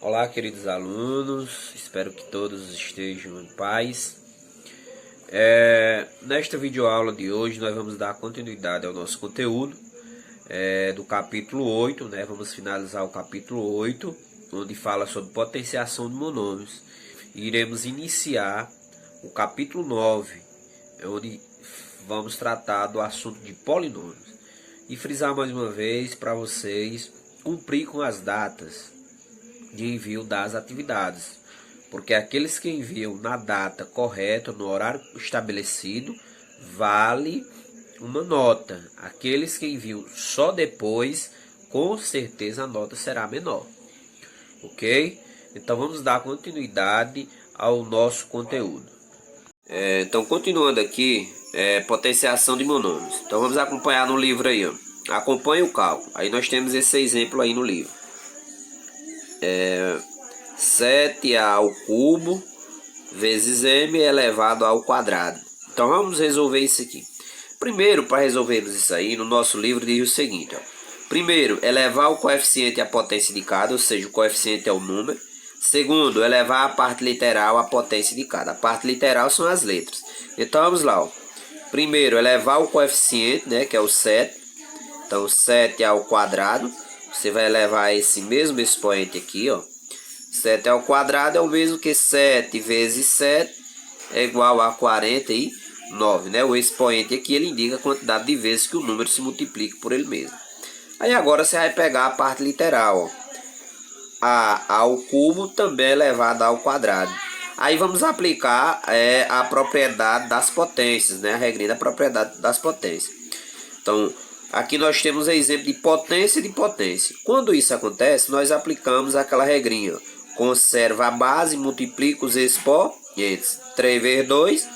Olá, queridos alunos, espero que todos estejam em paz. Nesta videoaula de hoje nós vamos dar continuidade ao nosso conteúdo do capítulo 8, né? Vamos finalizar o capítulo 8, onde fala sobre potenciação de monômios. E iremos iniciar o capítulo 9, onde vamos tratar do assunto de polinômios. E frisar mais uma vez para vocês cumprir com as datas de envio das atividades, porque aqueles que enviam na data correta, no horário estabelecido, vale uma nota. Aqueles que enviam só depois, com certeza a nota será menor. Ok? Então vamos dar continuidade ao nosso conteúdo. Então continuando aqui, potenciação de monômios. Então vamos acompanhar no livro aí, ó. Acompanhe o cálculo. Aí nós temos esse exemplo aí no livro. 7a ao cubo vezes m elevado ao quadrado. Então vamos resolver isso aqui. Primeiro, para resolvermos isso aí, no nosso livro diz o seguinte, ó. Primeiro, elevar o coeficiente à potência de cada, ou seja, o coeficiente é o número. Segundo, elevar a parte literal à potência de cada. A parte literal são as letras. Então vamos lá, ó. Primeiro, elevar o coeficiente, né, que é o 7. Então 7 ao quadrado. Você vai elevar esse mesmo expoente aqui, ó. 7 ao quadrado é o mesmo que 7 vezes 7 é igual a 49, né? O expoente aqui ele indica a quantidade de vezes que o número se multiplica por ele mesmo. Aí agora você vai pegar a parte literal, ó. A ao cubo também é elevado ao quadrado. Aí vamos aplicar a propriedade das potências, né? A regrinha da propriedade das potências. Então, aqui nós temos exemplo de potência de potência. Quando isso acontece, nós aplicamos aquela regrinha. Conserva a base, multiplica os expoentes. 3 vezes 2,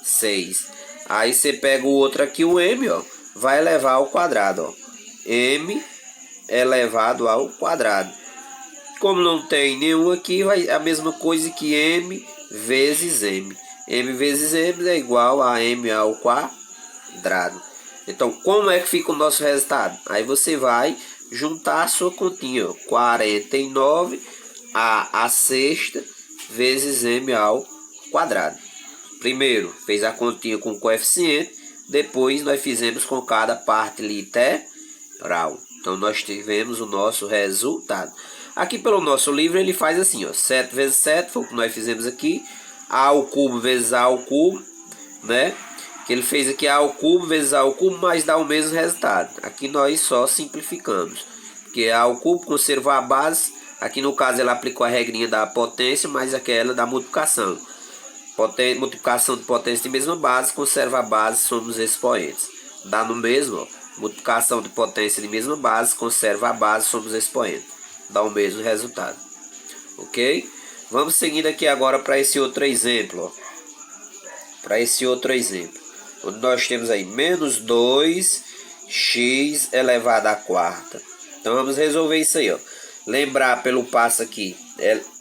6. Aí você pega o outro aqui, o m, ó, vai elevar ao quadrado. Ó. M elevado ao quadrado. Como não tem nenhum aqui, vai a mesma coisa que m vezes m. M vezes m é igual a m ao quadrado. Então, como é que fica o nosso resultado? Aí você vai juntar a sua continha, ó, 49 a sexta vezes m ao quadrado. Primeiro, fez a continha com coeficiente, depois nós fizemos com cada parte literal. Então, nós tivemos o nosso resultado. Aqui pelo nosso livro, ele faz assim, ó, 7 vezes 7, foi o que nós fizemos aqui, a ao cubo vezes a ao cubo, né? Que ele fez aqui a ao cubo vezes a ao cubo, mas dá o mesmo resultado. Aqui nós só simplificamos, porque a ao cubo conserva a base. Aqui no caso ela aplicou a regrinha da potência, mas aquela da multiplicação. Multiplicação de potência de mesma base, conserva a base, somos expoentes. Dá no mesmo, ó. Multiplicação de potência de mesma base, conserva a base, somos expoentes. Dá o mesmo resultado. Ok? Vamos seguindo aqui agora para esse outro exemplo, ó. Para esse outro exemplo, onde nós temos aí menos 2x elevado à quarta. Então vamos resolver isso aí, ó. Lembrar pelo passo aqui,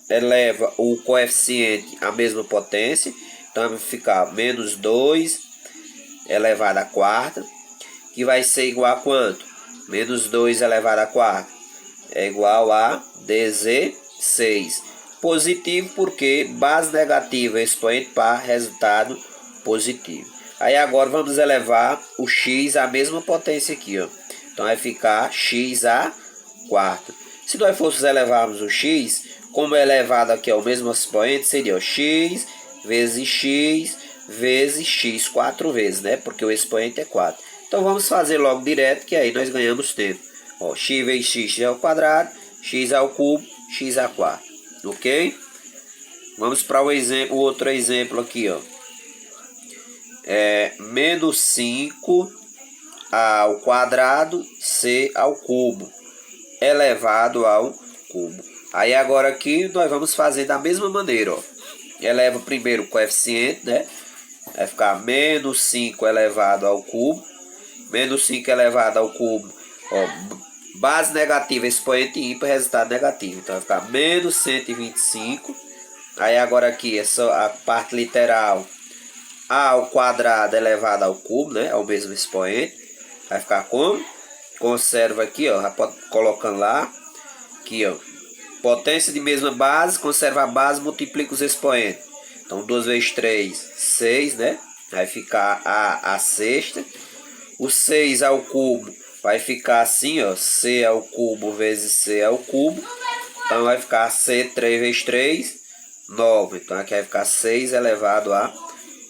eleva o coeficiente à mesma potência. Então vai ficar menos 2 elevado à quarta, que vai ser igual a quanto? Menos 2 elevado à quarta é igual a 16. Positivo porque base negativa, expoente par, resultado positivo. Aí agora vamos elevar o x à mesma potência aqui, ó. Então vai ficar x à quarta. Se nós fôssemos elevarmos o x, como é elevado aqui ao mesmo expoente, seria, ó, x vezes x 4 vezes, né? Porque o expoente é 4. Então vamos fazer logo direto, que aí nós ganhamos tempo. Ó, x vezes x ao quadrado, x ao cubo, x à quarta. Ok? Vamos para o outro exemplo aqui, ó. Menos 5 ao quadrado, c ao cubo, elevado ao cubo. Aí agora aqui nós vamos fazer da mesma maneira, ó. Eleva primeiro o coeficiente, né? Vai ficar menos 5 elevado ao cubo. Menos 5 elevado ao cubo, ó, base negativa, expoente ímpar, resultado negativo. Então vai ficar menos 125. Aí agora aqui, a parte literal, a ao quadrado elevado ao cubo, né? É o mesmo expoente. Vai ficar como? Conserva aqui, ó. Já pode colocando lá. Aqui, ó. Potência de mesma base, conserva a base, multiplica os expoentes. Então 2 vezes 3, 6, né? Vai ficar a sexta. O 6 ao cubo vai ficar assim, ó. C ao cubo vezes C ao cubo. Então vai ficar C 3 vezes 3, 9. Então aqui vai ficar 6 elevado à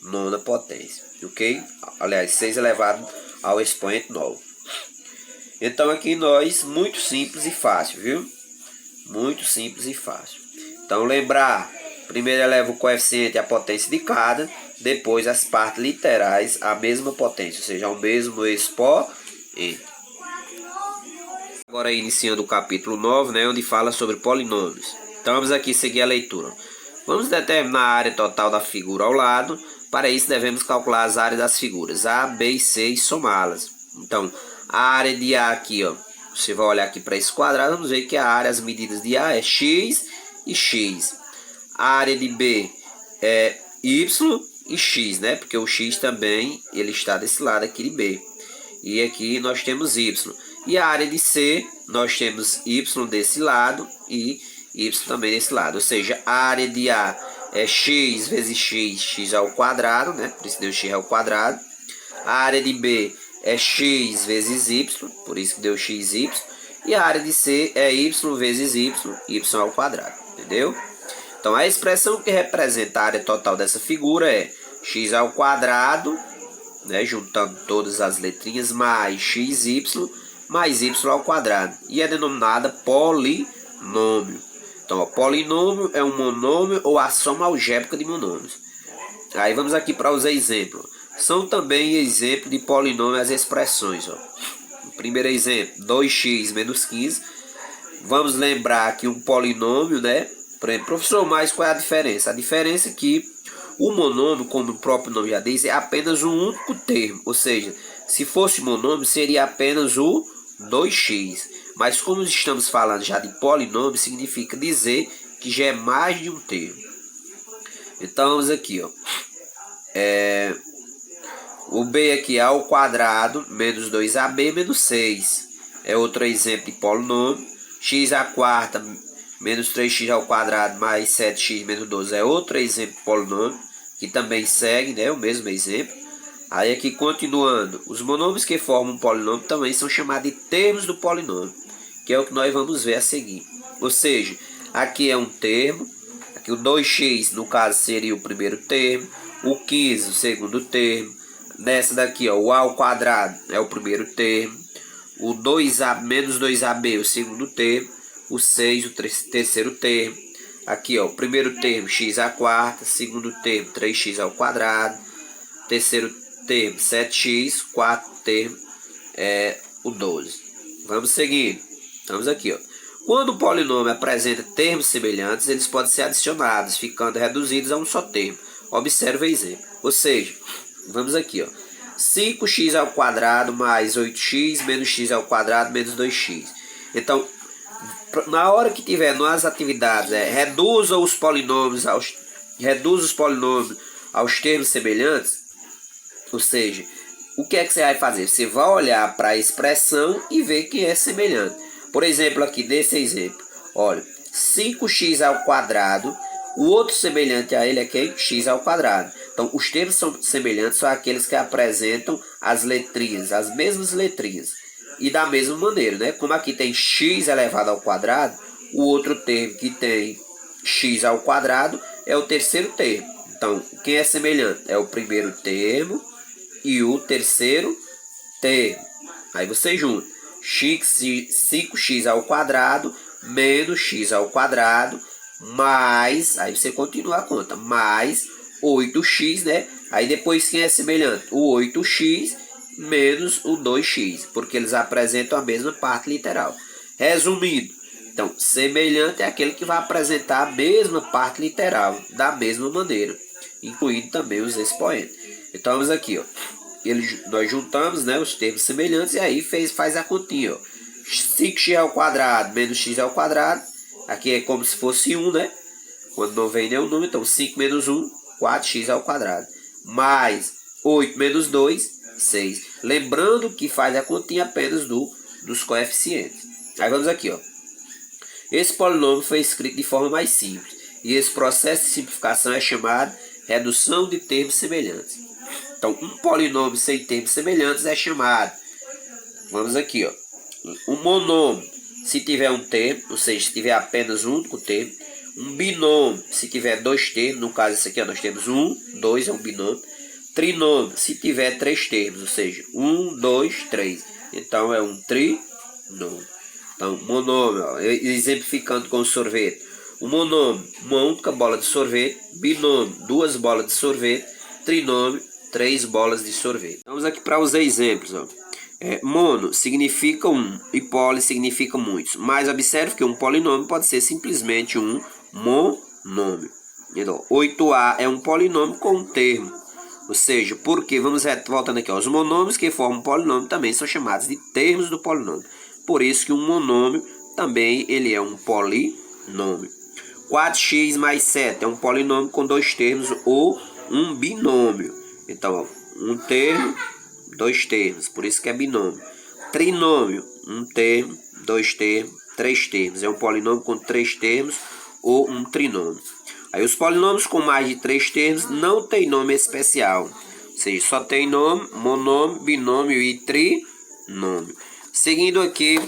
nona potência. Ok? Aliás, 6 elevado ao expoente 9. Então aqui nós, muito simples e fácil, viu? Muito simples e fácil. Então lembrar, primeiro eleva o coeficiente à potência de cada, depois as partes literais à mesma potência, ou seja, ao mesmo expoente. Agora iniciando o capítulo 9, né, onde fala sobre polinômios. Então vamos aqui seguir a leitura. Vamos determinar a área total da figura ao lado. Para isso devemos calcular as áreas das figuras A, B e C e somá-las. Então a área de A aqui, ó. Você vai olhar aqui para esse quadrado, vamos ver que a área, as medidas de A é x e x. A área de B é y e x, né? Porque o x também ele está desse lado aqui de B. E aqui nós temos y. E a área de C, nós temos y desse lado e y também desse lado. Ou seja, a área de A é x vezes x, x ao quadrado, né? Por isso deu x ao quadrado. A área de B é x vezes y, por isso que deu xy. E a área de C é y vezes y, y ao quadrado, entendeu? Então a expressão que representa a área total dessa figura é x ao quadrado, né, juntando todas as letrinhas, mais xy mais y ao quadrado. E é denominada polinômio. Então, ó, polinômio é um monômio ou a soma algébrica de monômios. Aí vamos aqui para os exemplos. São também exemplo de polinômio as expressões. Ó. O primeiro exemplo, 2x menos 15. Vamos lembrar que um polinômio, né? Por exemplo, professor, mas qual é a diferença? A diferença é que o monômio, como o próprio nome já diz, é apenas um único termo. Ou seja, se fosse monômio, seria apenas o 2x. Mas como estamos falando já de polinômio, significa dizer que já é mais de um termo. Então vamos aqui, ó. O b aqui é ao quadrado menos 2ab menos 6. É outro exemplo de polinômio. X à quarta menos 3x ao quadrado mais 7x menos 12 é outro exemplo de polinômio, que também segue, né, o mesmo exemplo. Aí aqui continuando, os monômios que formam um polinômio também são chamados de termos do polinômio, que é o que nós vamos ver a seguir. Ou seja, aqui é um termo, aqui o 2x no caso seria o primeiro termo, o 15 o segundo termo. Nessa daqui, ó, o a ao quadrado é o primeiro termo, o 2a menos 2ab o segundo termo, o 6 o terceiro termo. Aqui, ó, o primeiro termo x à quarta, segundo termo 3x ao quadrado, terceiro termo 7x, quarto termo é o 12. Vamos seguir. Estamos aqui, ó. Quando o polinômio apresenta termos semelhantes, eles podem ser adicionados, ficando reduzidos a um só termo. Observe o exemplo. Ou seja, vamos aqui, ó. 5x ao quadrado mais 8x menos x ao quadrado menos 2x. Então, na hora que tiver nas atividades, reduza os polinômios aos termos semelhantes. Ou seja, o que é que você vai fazer? Você vai olhar para a expressão e ver que é semelhante. Por exemplo, aqui nesse exemplo, olha, 5x ao quadrado, o outro semelhante a ele é quem? X ao quadrado. Então, os termos são semelhantes são aqueles que apresentam as letrinhas, as mesmas letrinhas. E da mesma maneira, né? Como aqui tem x elevado ao quadrado, o outro termo que tem x ao quadrado é o terceiro termo. Então, quem é semelhante? É o primeiro termo e o terceiro termo. Aí você junta 5x ao quadrado menos x ao quadrado mais, aí você continua a conta, mais 8x, né? Aí depois quem é semelhante? O 8x menos o 2x, porque eles apresentam a mesma parte literal. Resumindo, então, semelhante é aquele que vai apresentar a mesma parte literal, da mesma maneira, incluindo também os expoentes. Então, vamos aqui, ó. Nós juntamos, né, os termos semelhantes e aí faz a continha, ó. 5x ao quadrado menos x ao quadrado, aqui é como se fosse 1, né? Quando não vem nenhum número, então 5 menos 1, 4x ao quadrado, mais 8 menos 2, 6. Lembrando que faz a continha apenas dos coeficientes. Aí vamos aqui, ó. Esse polinômio foi escrito de forma mais simples, e esse processo de simplificação é chamado redução de termos semelhantes. Então, um polinômio sem termos semelhantes é chamado, vamos aqui, ó, um monômio, se tiver um termo, ou seja, se tiver apenas um único termo. Um binômio, se tiver dois termos, no caso esse aqui, ó, nós temos 1, 2 é um binômio. Trinômio, se tiver três termos, ou seja, 1, 2, 3. Então é um trinômio. Então, monômio, ó, exemplificando com o sorvete. O monômio, uma única bola de sorvete. Binômio, duas bolas de sorvete. Trinômio, 3 bolas de sorvete. Vamos aqui para os exemplos, ó. Mono significa um e poli significa muitos. Mas observe que um polinômio pode ser simplesmente um monômio. Então, 8A é um polinômio com um termo. Ou seja, porque, voltando aqui, ó, os monômios que formam um polinômio também são chamados de termos do polinômio. Por isso que um monômio também ele é um polinômio. 4x mais 7 é um polinômio com dois termos ou um binômio. Então, ó, um termo, dois termos, por isso que é binômio. Trinômio, um termo, dois termos, três termos. É um polinômio com três termos ou um trinômio. Aí os polinômios com mais de três termos não tem nome especial. Ou seja, só tem nome, monômio, binômio e trinômio. Seguindo aqui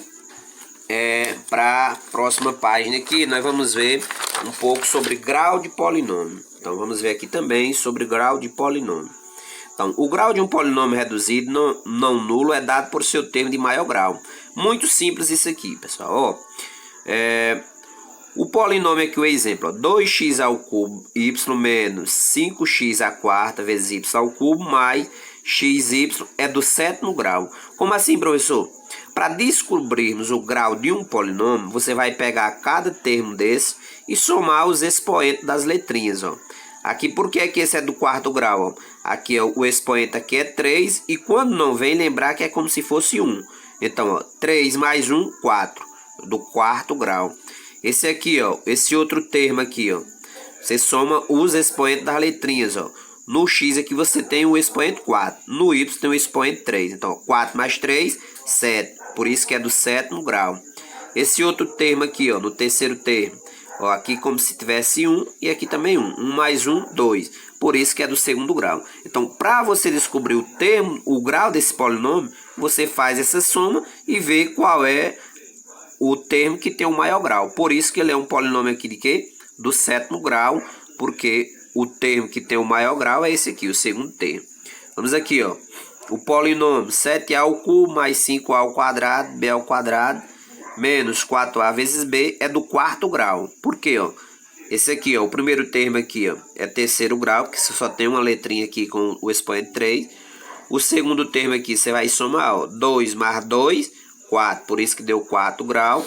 para a próxima página aqui, nós vamos ver um pouco sobre grau de polinômio. Então vamos ver aqui também sobre grau de polinômio. Então, o grau de um polinômio reduzido não nulo é dado por seu termo de maior grau. Muito simples isso aqui, pessoal. Ó, o polinômio aqui, o exemplo, ó, 2x ao cubo y menos 5x à quarta vezes y ao cubo mais xy é do sétimo grau. Como assim, professor? Para descobrirmos o grau de um polinômio, você vai pegar cada termo desse e somar os expoentes das letrinhas, ó. Aqui, por que esse é do quarto grau? Ó? Aqui, ó, o expoente aqui é 3, e quando não vem, lembrar que é como se fosse 1. Então, ó, 3 mais 1, 4, do quarto grau. Esse aqui, ó, esse outro termo aqui, ó, você soma os expoentes das letrinhas, ó. No x aqui você tem o expoente 4, no y tem o expoente 3. Então, ó, 4 mais 3, 7, por isso que é do sétimo grau. Esse outro termo aqui, ó, no terceiro termo, ó, aqui como se tivesse 1 e aqui também 1. 1 mais 1, 2. Por isso que é do segundo grau. Então, para você descobrir o termo, o grau desse polinômio, você faz essa soma e vê qual é o termo que tem o maior grau. Por isso que ele é um polinômio aqui de quê? Do sétimo grau, porque o termo que tem o maior grau é esse aqui, o segundo termo. Vamos aqui, ó. O polinômio 7a ao cubo mais 5a ao quadrado, b ao quadrado, menos 4a vezes b é do quarto grau. Por quê, ó? Esse aqui, ó, o primeiro termo aqui, ó, é terceiro grau, porque você só tem uma letrinha aqui com o expoente 3. O segundo termo aqui, você vai somar, ó, 2 mais 2, 4, por isso que deu 4 grau.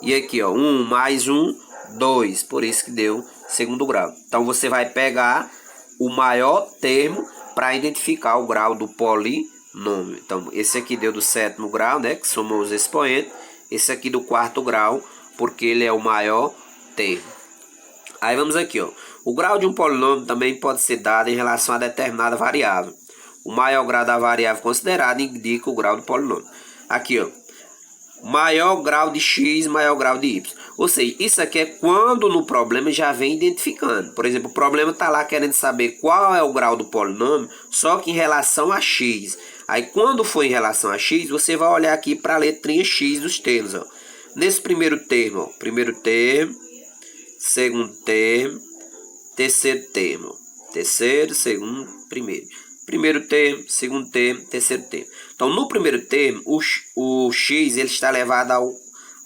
E aqui, ó, 1 mais 1, 2, por isso que deu segundo grau. Então, você vai pegar o maior termo para identificar o grau do polinômio. Então, esse aqui deu do sétimo grau, né, que somou os expoentes. Esse aqui do quarto grau, porque ele é o maior termo. Aí vamos aqui, ó. O grau de um polinômio também pode ser dado em relação a determinada variável. O maior grau da variável considerada indica o grau do polinômio. Aqui, ó. Maior grau de x, maior grau de y. Ou seja, isso aqui é quando no problema já vem identificando. Por exemplo, o problema está lá querendo saber qual é o grau do polinômio, só que em relação a x. Aí, quando for em relação a x, você vai olhar aqui para a letrinha x dos termos, ó. Nesse primeiro termo, ó, primeiro termo, segundo termo, terceiro termo. Terceiro, segundo, primeiro. Primeiro termo, segundo termo, terceiro termo. Então, no primeiro termo, o x ele está elevado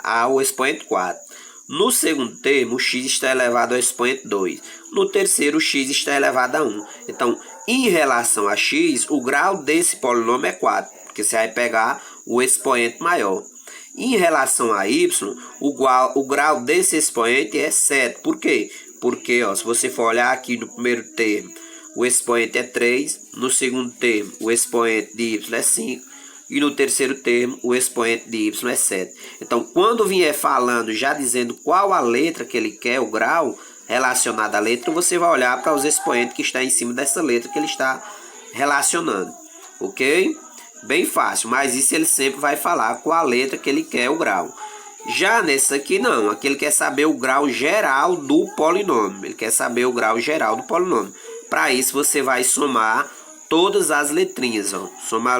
ao expoente 4. No segundo termo, o x está elevado ao expoente 2. No terceiro, o x está elevado a 1. Então, em relação a x, o grau desse polinômio é 4, porque você vai pegar o expoente maior. Em relação a y, o grau desse expoente é 7. Por quê? Porque, ó, se você for olhar aqui no primeiro termo, o expoente é 3. No segundo termo, o expoente de y é 5. E no terceiro termo, o expoente de y é 7. Então, quando vier falando, já dizendo qual a letra que ele quer, o grau relacionado à letra, você vai olhar para os expoentes que está em cima dessa letra que ele está relacionando. Ok? Bem fácil, mas isso ele sempre vai falar qual a letra que ele quer o grau. Já nessa aqui não, aqui ele quer saber o grau geral do polinômio. Ele quer saber o grau geral do polinômio. Para isso você vai somar todas as letrinhas, ó. Soma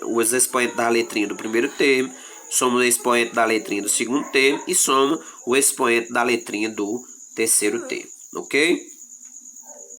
os expoentes da letrinha do primeiro termo, soma o expoente da letrinha do segundo termo e soma o expoente da letrinha do terceiro termo, ok?